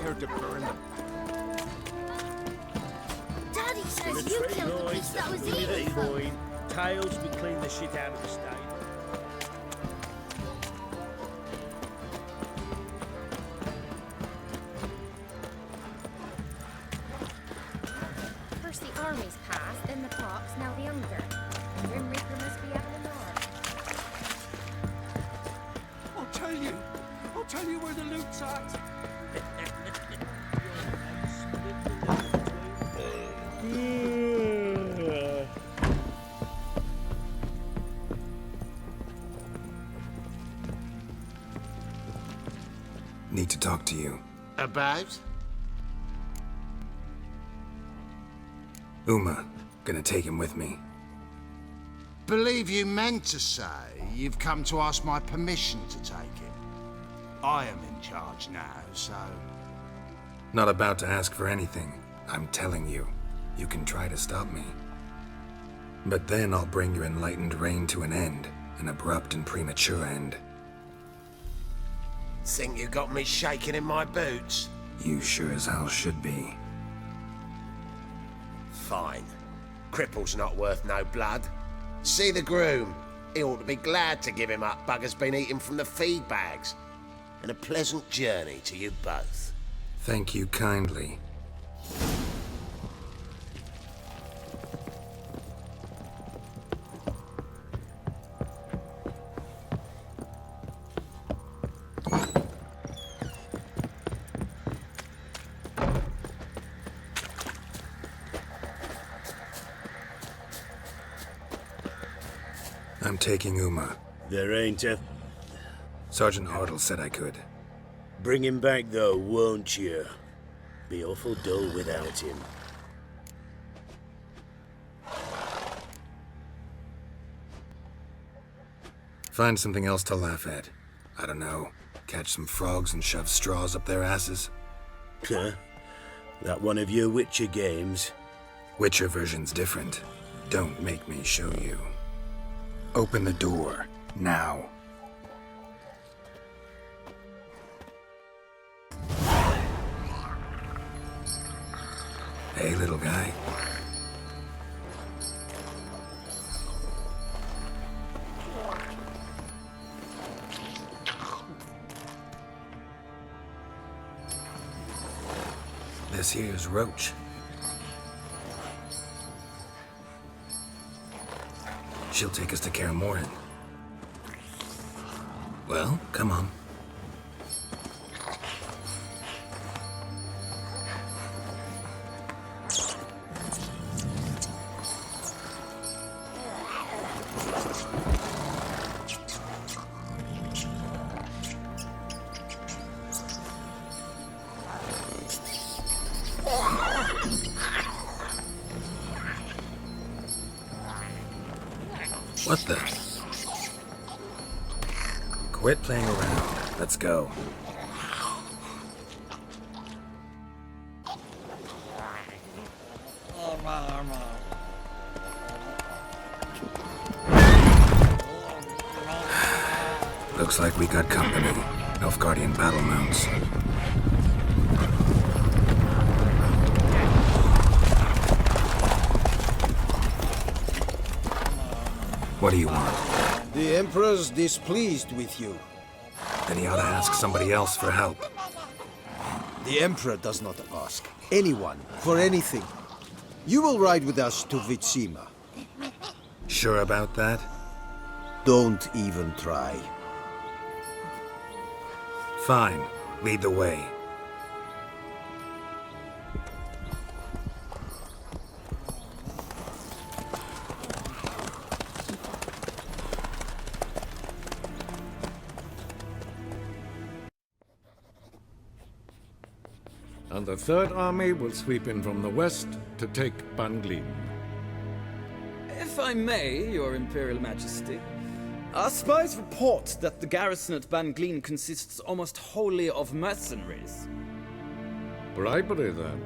her to burn them. Daddy says you killed the beast that was eating them. Tails, we clean the shit out of the stable. First the armies passed, then the pox, now the hunger. Grim Reaper must be out of the north. I'll tell you where the loot's at. Need to talk to you. About? Uma. Gonna take him with me. Believe you meant to say you've come to ask my permission to take him. I am in charge now, so... Not about to ask for anything. I'm telling you. You can try to stop me. But then I'll bring your enlightened reign to an end. An abrupt and premature end. Think you got me shaking in my boots? You sure as hell should be. Fine. Cripple's not worth no blood. See the groom. He ought to be glad to give him up. Bugger's been eating from the feed bags. And a pleasant journey to you both. Thank you kindly. I'm taking Uma. There ain't a... Sergeant Ardle said I could. Bring him back though, won't you? Be awful dull without him. Find something else to laugh at. I don't know. Catch some frogs and shove straws up their asses. Huh? That one of your Witcher games? Witcher version's different. Don't make me show you. Open the door. Now. Hey, little guy. This here's Roach. She'll take us to Kaer Morhen. Well, come on. What the? Quit playing around. Let's go. Looks like we got company. Nilfgaardian battle mounts. What do you want? The Emperor's displeased with you. Then he ought to ask somebody else for help. The Emperor does not ask anyone for anything. You will ride with us to Vitsima. Sure about that? Don't even try. Fine. Lead the way. And the Third Army will sweep in from the west to take Banglin. If I may, Your Imperial Majesty, our spies report that the garrison at Banglin consists almost wholly of mercenaries. Bribery, then.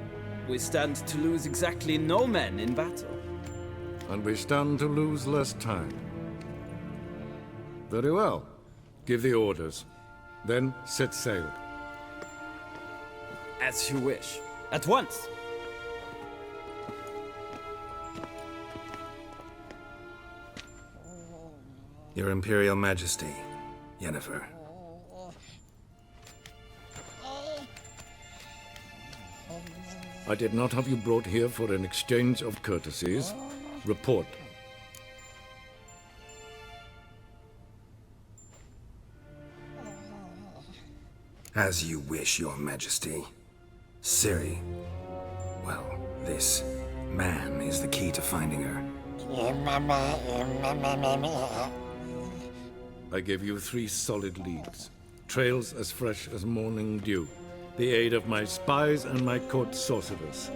We stand to lose exactly no men in battle. And we stand to lose less time. Very well. Give the orders. Then set sail. As you wish. At once. Your Imperial Majesty, Yennefer. I did not have you brought here for an exchange of courtesies. Report. As you wish, Your Majesty. Ciri. Well, this man is the key to finding her. I gave you 3 solid leads. Trails as fresh as morning dew. The aid of my spies and my court sorcerers.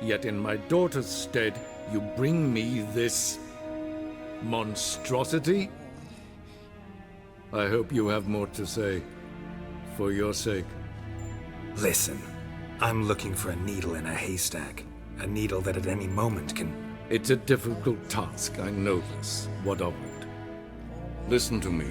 Yet in my daughter's stead, you bring me this monstrosity? I hope you have more to say. For your sake. Listen, I'm looking for a needle in a haystack. A needle that at any moment can... It's a difficult task, I know this. What of it? Listen to me.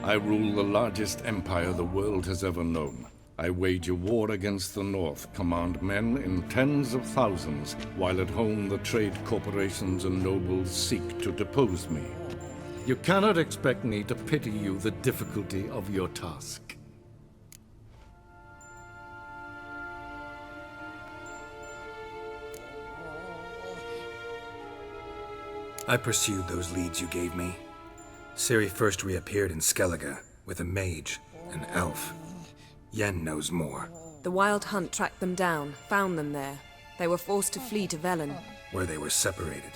I rule the largest empire the world has ever known. I wage a war against the North, command men in tens of thousands, while at home the trade corporations and nobles seek to depose me. You cannot expect me to pity you the difficulty of your task. I pursued those leads you gave me. Ciri first reappeared in Skellige with a mage, an elf. Yen knows more. The Wild Hunt tracked them down, found them there. They were forced to flee to Velen. Where they were separated.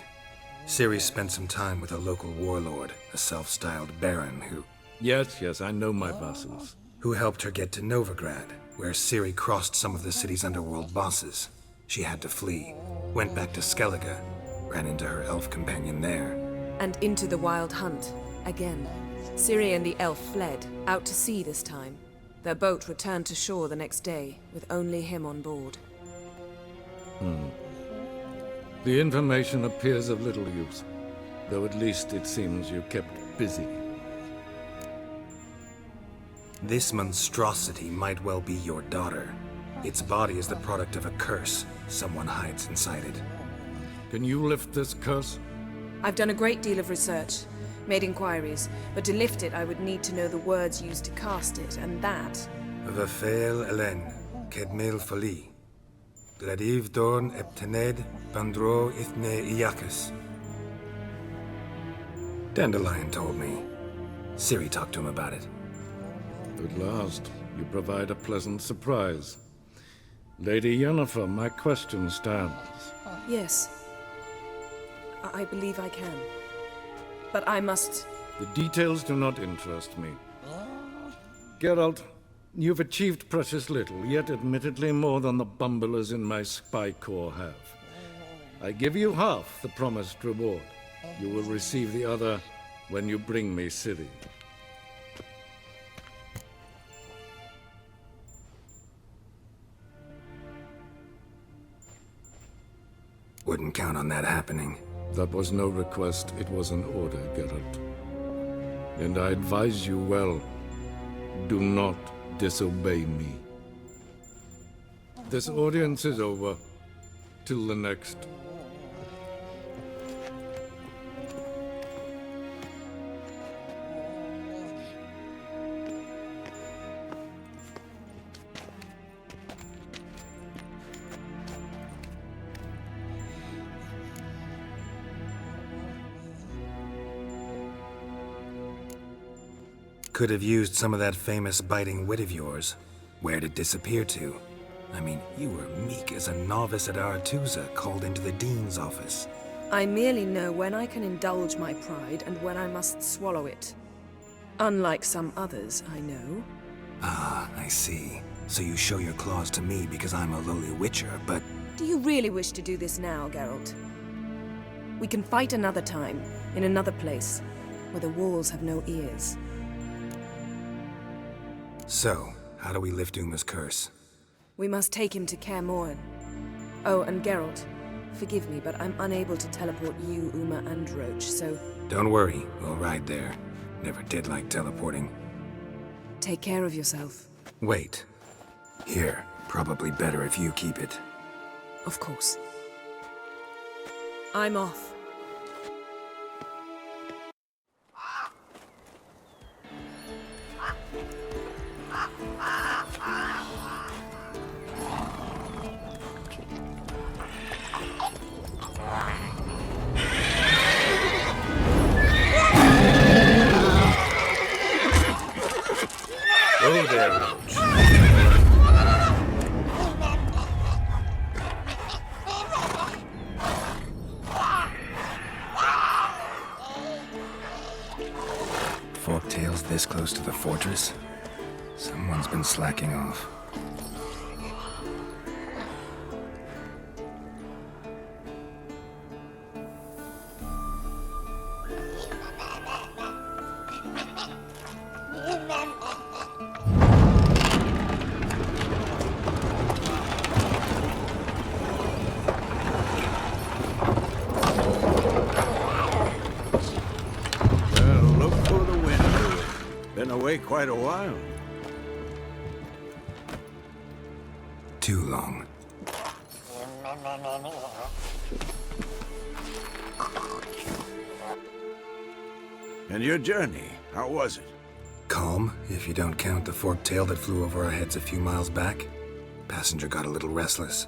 Ciri spent some time with a local warlord, a self-styled baron who... Yes, I know my vassals. Who helped her get to Novigrad, where Ciri crossed some of the city's underworld bosses. She had to flee, went back to Skellige, ran into her elf companion there. And into the Wild Hunt, again. Ciri and the elf fled, out to sea this time. Their boat returned to shore the next day, with only him on board. The information appears of little use, though at least it seems you kept busy. This monstrosity might well be your daughter. Its body is the product of a curse someone hides inside it. Can you lift this curse? I've done a great deal of research, made inquiries, but to lift it I would need to know the words used to cast it, and that... Vafael Elen, Kedmil Fali. Gladiv Dorn Eptened, Bandro Ithne Iacus. Dandelion told me. Ciri talked to him about it. At last, you provide a pleasant surprise. Lady Yennefer, my question stands. Yes. I believe I can. But I must... The details do not interest me. Geralt, you've achieved precious little, yet admittedly more than the bumblers in my spy corps have. I give you half the promised reward. You will receive the other when you bring me Ciri. Wouldn't count on that happening. That was no request, it was an order, Geralt. And I advise you well, do not disobey me. This audience is over. Till the next. Could have used some of that famous biting wit of yours. Where'd it disappear to? I mean, you were meek as a novice at Aretusa called into the Dean's office. I merely know when I can indulge my pride and when I must swallow it. Unlike some others, I know. Ah, I see. So you show your claws to me because I'm a lowly witcher, but... Do you really wish to do this now, Geralt? We can fight another time, in another place, where the walls have no ears. So, how do we lift Uma's curse? We must take him to Kaer Morhen. Oh, and Geralt, forgive me, but I'm unable to teleport you, Uma, and Roach, so... Don't worry, we'll ride there. Never did like teleporting. Take care of yourself. Wait. Here. Probably better if you keep it. Of course. I'm off. Oh, there, Roach. Forktails this close to the fortress? Someone's been slacking off. Look for the window. Been away quite a while. Too long. And your journey, how was it? Calm, if you don't count the forktail that flew over our heads a few miles back. Passenger got a little restless.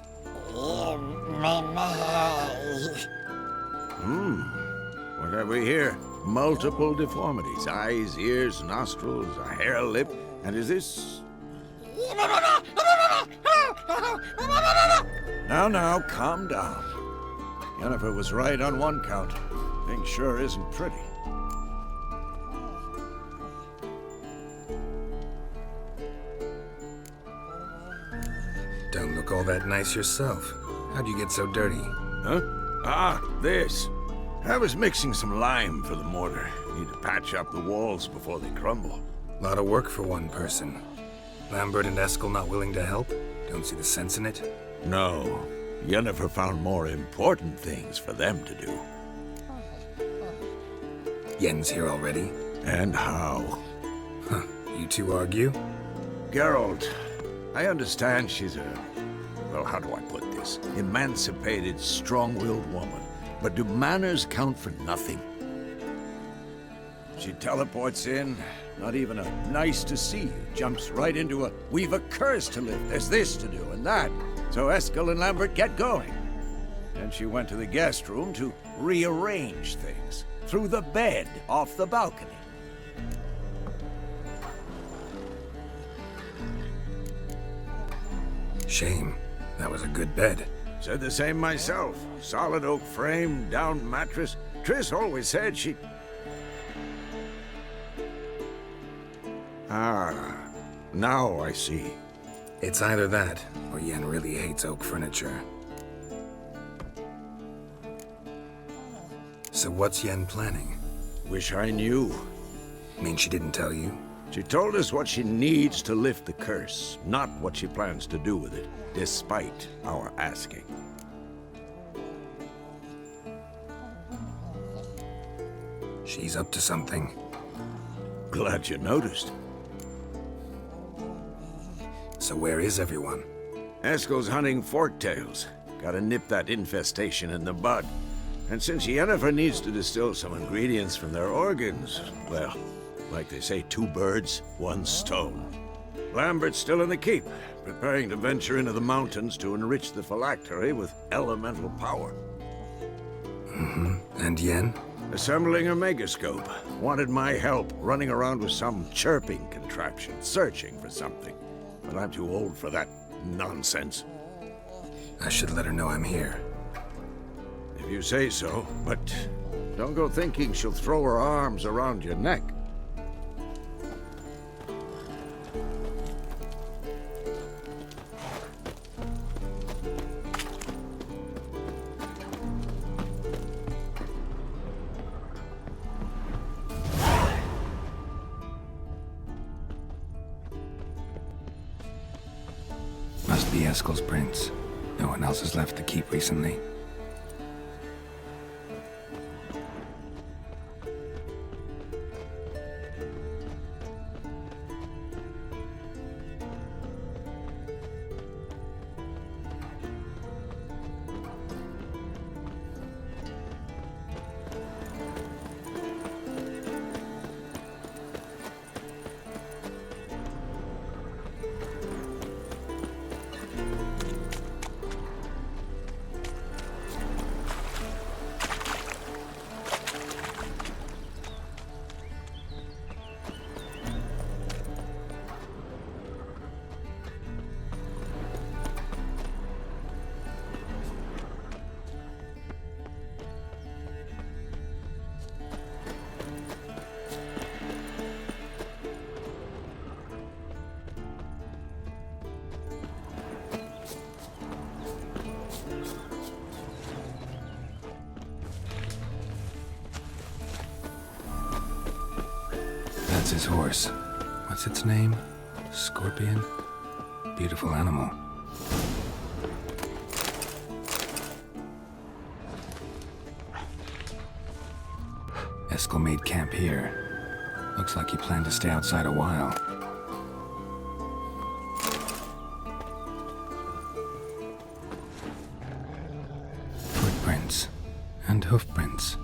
What have we here? Multiple deformities. Eyes, ears, nostrils, a hair lip. And is this... Now, calm down. Yennefer was right on one count. Thing sure isn't pretty. Don't look all that nice yourself. How'd you get so dirty? Huh? Ah, this. I was mixing some lime for the mortar. Need to patch up the walls before they crumble. Lot of work for one person. Lambert and Eskel not willing to help? Don't see the sense in it? No. Yennefer found more important things for them to do. Yen's here already? And how? Huh. You two argue? Geralt, I understand she's well, how do I put this? Emancipated, strong-willed woman. But do manners count for nothing? She teleports in, not even a nice to see you, jumps right into a we've a curse to lift, there's this to do and that. So Eskel and Lambert get going. Then she went to the guest room to rearrange things. Through the bed, off the balcony. Shame. That was a good bed. Said the same myself. Solid oak frame, down mattress. Triss always said she... Ah, now I see. It's either that, or Yen really hates oak furniture. So what's Yen planning? Wish I knew. Mean she didn't tell you? She told us what she needs to lift the curse, not what she plans to do with it, despite our asking. She's up to something. Glad you noticed. So where is everyone? Eskel's hunting forktails. Gotta nip that infestation in the bud. And since Yennefer needs to distill some ingredients from their organs, well, like they say, 2 birds, 1 stone. Lambert's still in the keep, preparing to venture into the mountains to enrich the phylactery with elemental power. And Yen? Assembling a megascope. Wanted my help running around with some chirping contraption, searching for something. But I'm too old for that nonsense. I should let her know I'm here. If you say so, but don't go thinking she'll throw her arms around your neck. Must be Eskel's prints. No one else has left the keep recently. That's his horse. What's its name? Scorpion? Beautiful animal. Eskel made camp here. Looks like he planned to stay outside a while. Footprints. And hoofprints.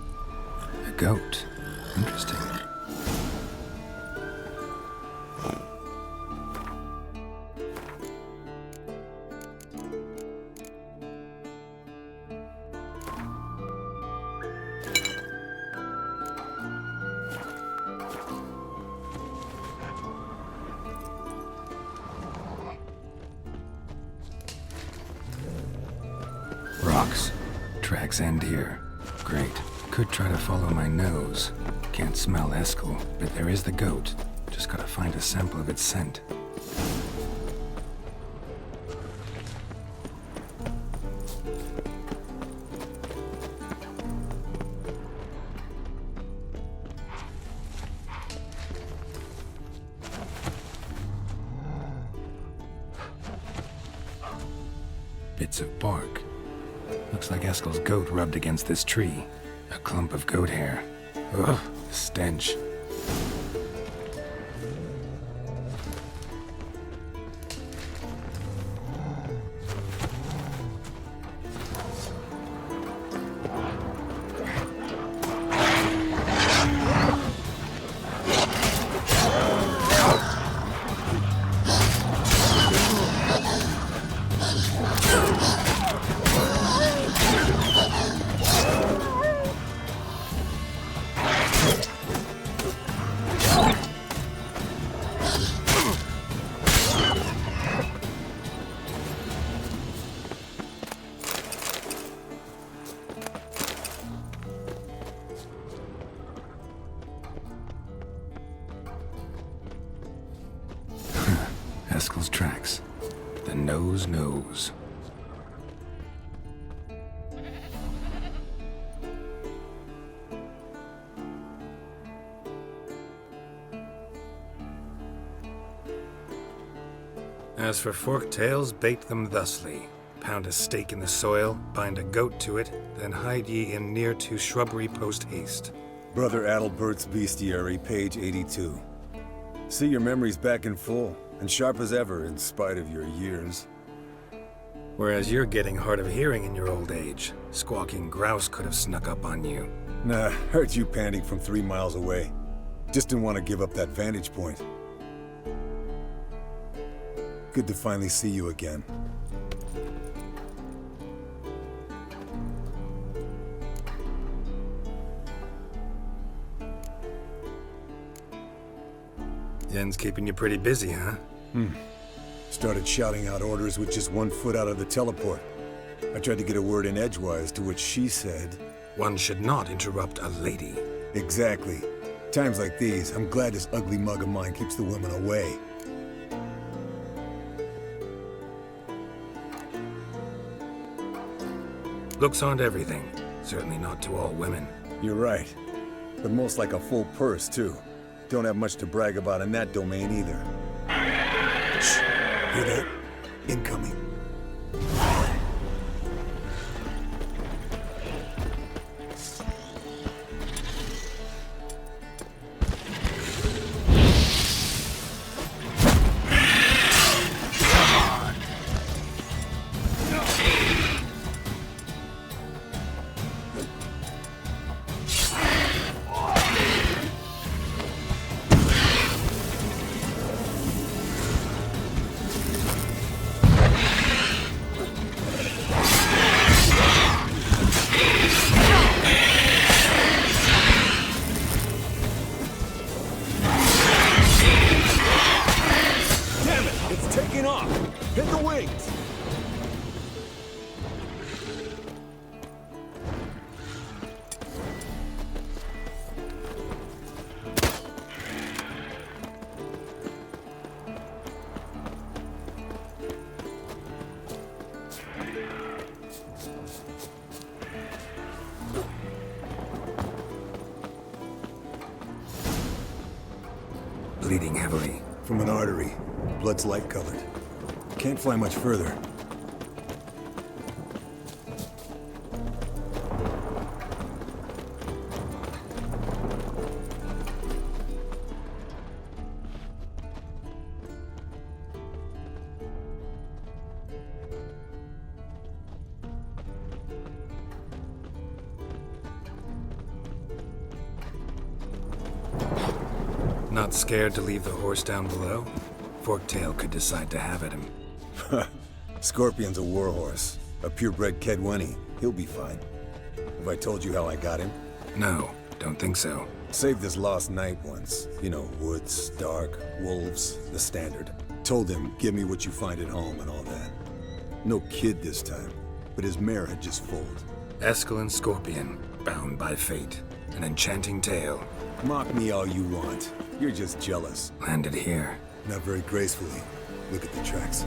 A goat. Interesting. Rocks. Tracks end here. Great. Could try to follow my nose. Can't smell Eskel, but there is the goat. Just gotta find a sample of its scent. Bits of bark. Looks like Eskel's goat rubbed against this tree. A clump of goat hair. Ugh, stench. Eskel's tracks. The nose knows. As for forked tails, bait them thusly. Pound a stake in the soil, bind a goat to it, then hide ye in near to shrubbery post haste. Brother Adalbert's Bestiary, page 82. See your memories back in full, and sharp as ever in spite of your years. Whereas you're getting hard of hearing in your old age. Squawking grouse could have snuck up on you. Nah, heard you panting from 3 miles away. Just didn't want to give up that vantage point. Good to finally see you again. Yen's keeping you pretty busy, huh? Started shouting out orders with just 1 foot out of the teleport. I tried to get a word in edgewise, to which she said, "One should not interrupt a lady." "Exactly. Times like these, I'm glad this ugly mug of mine keeps the women away." Looks aren't everything. Certainly not to all women. You're right. But most like a full purse, too. Don't have much to brag about in that domain, either. Shh. Hear that? Incoming. bleeding heavily. From an artery. Blood's light-colored. Can't fly much further. Not scared to leave the horse down below? Forktail could decide to have at him. Scorpion's a warhorse. A purebred Kedwenny. He'll be fine. Have I told you how I got him? No, don't think so. Saved this lost knight once. You know, woods, dark, wolves, the standard. Told him, give me what you find at home and all that. No kid this time, but his mare had just foaled. Eskel Scorpion, bound by fate. An enchanting tale. Mock me all you want. You're just jealous. Landed here. Not very gracefully. Look at the tracks.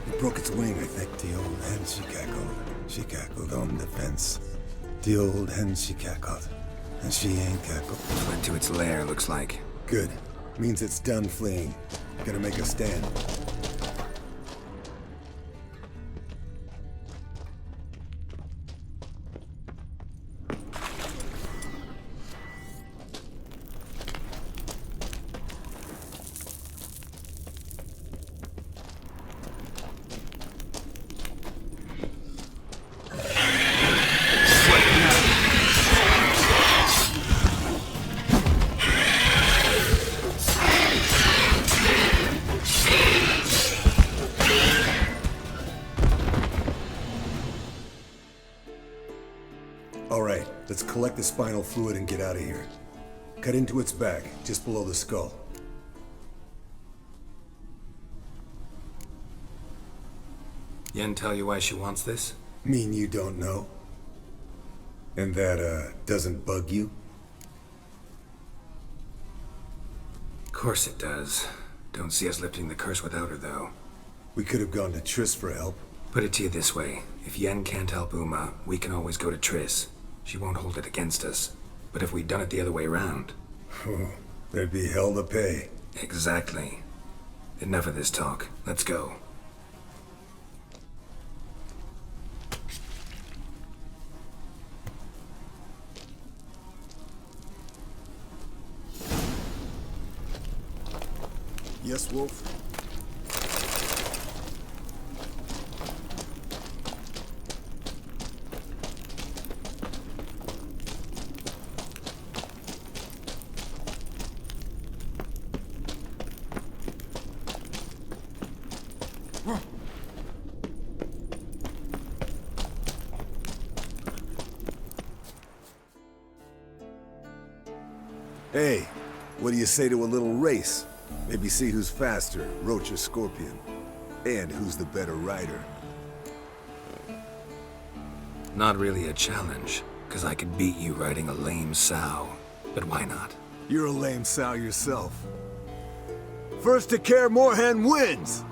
It broke its wing, I think. The old hen, she cackled. She cackled on the fence. The old hen, she cackled. And she ain't cackled. Went to its lair, looks like. Good. Means it's done fleeing. Gonna make a stand. Alright, let's collect the spinal fluid and get out of here. Cut into its back, just below the skull. Yen tell you why she wants this? Mean you don't know? And that, doesn't bug you? Course it does. Don't see us lifting the curse without her, though. We could have gone to Triss for help. Put it to you this way. If Yen can't help Uma, we can always go to Triss. She won't hold it against us. But if we'd done it the other way around... There'd be hell to pay. Exactly. Enough of this talk. Let's go. Yes, Wolf? Hey, what do you say to a little race? Maybe see who's faster, Roach or Scorpion. And who's the better rider. Not really a challenge, because I could beat you riding a lame sow. But why not? You're a lame sow yourself. First to Kaer Morhen wins!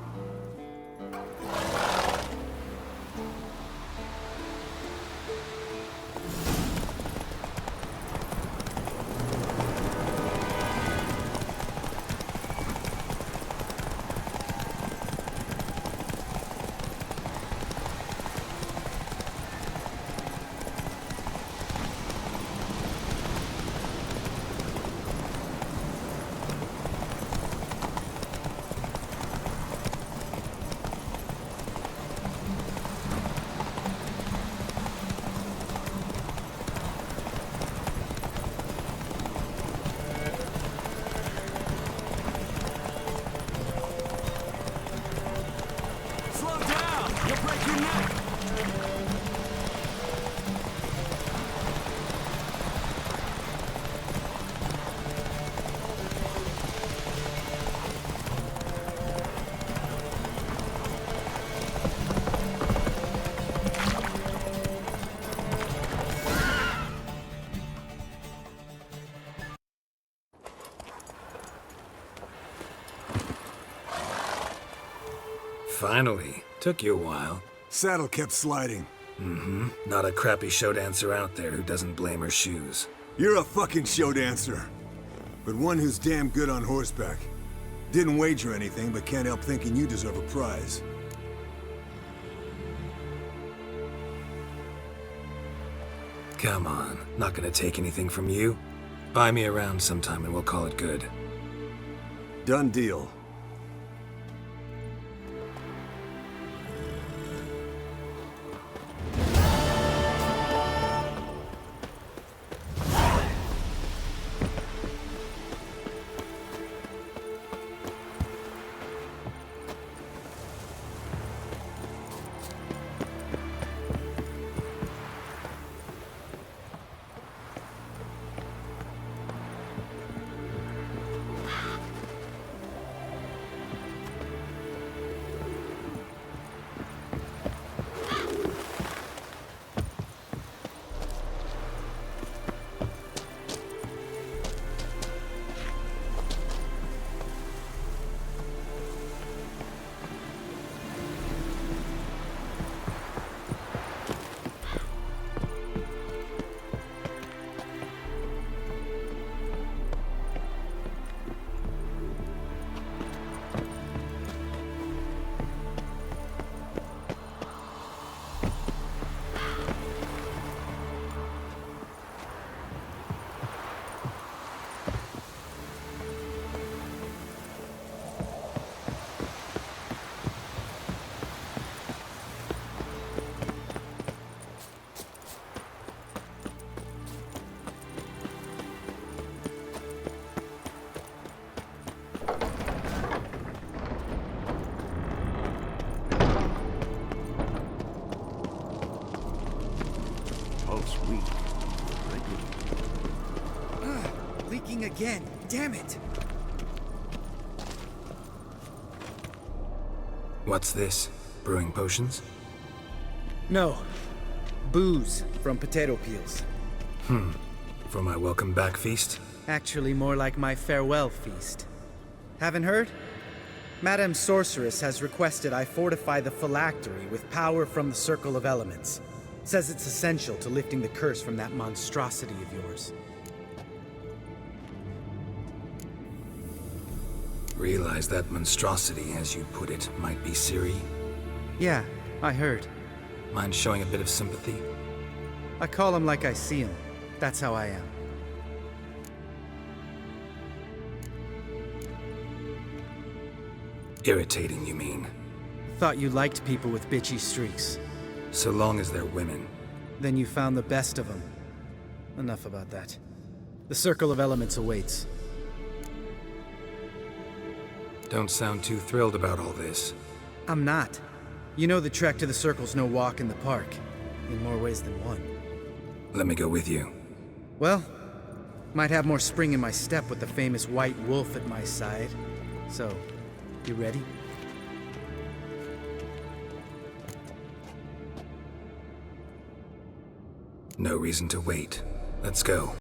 Finally. Took you a while. Saddle kept sliding. Mm-hmm. Not a crappy show dancer out there who doesn't blame her shoes. You're a fucking show dancer. but one who's damn good on horseback. Didn't wager anything, but can't help thinking you deserve a prize. Come on, not gonna take anything from you. Buy me around sometime and we'll call it good. Done deal. Leaking again. Damn it. What's this? Brewing potions? No. Booze from potato peels. For my welcome back feast? Actually, more like my farewell feast. Haven't heard? Madame Sorceress has requested I fortify the phylactery with power from the Circle of Elements. Says it's essential to lifting the curse from that monstrosity of yours. Realize that monstrosity, as you put it, might be Ciri? Yeah, I heard. Mind showing a bit of sympathy? I call him like I see him. That's how I am. Irritating, you mean? Thought you liked people with bitchy streaks. So long as they're women. Then you found the best of them. Enough about that. The Circle of Elements awaits. Don't sound too thrilled about all this. I'm not. You know the trek to the Circle's no walk in the park. In more ways than one. Let me go with you. Well, might have more spring in my step with the famous white wolf at my side. So, you ready? No reason to wait. Let's go.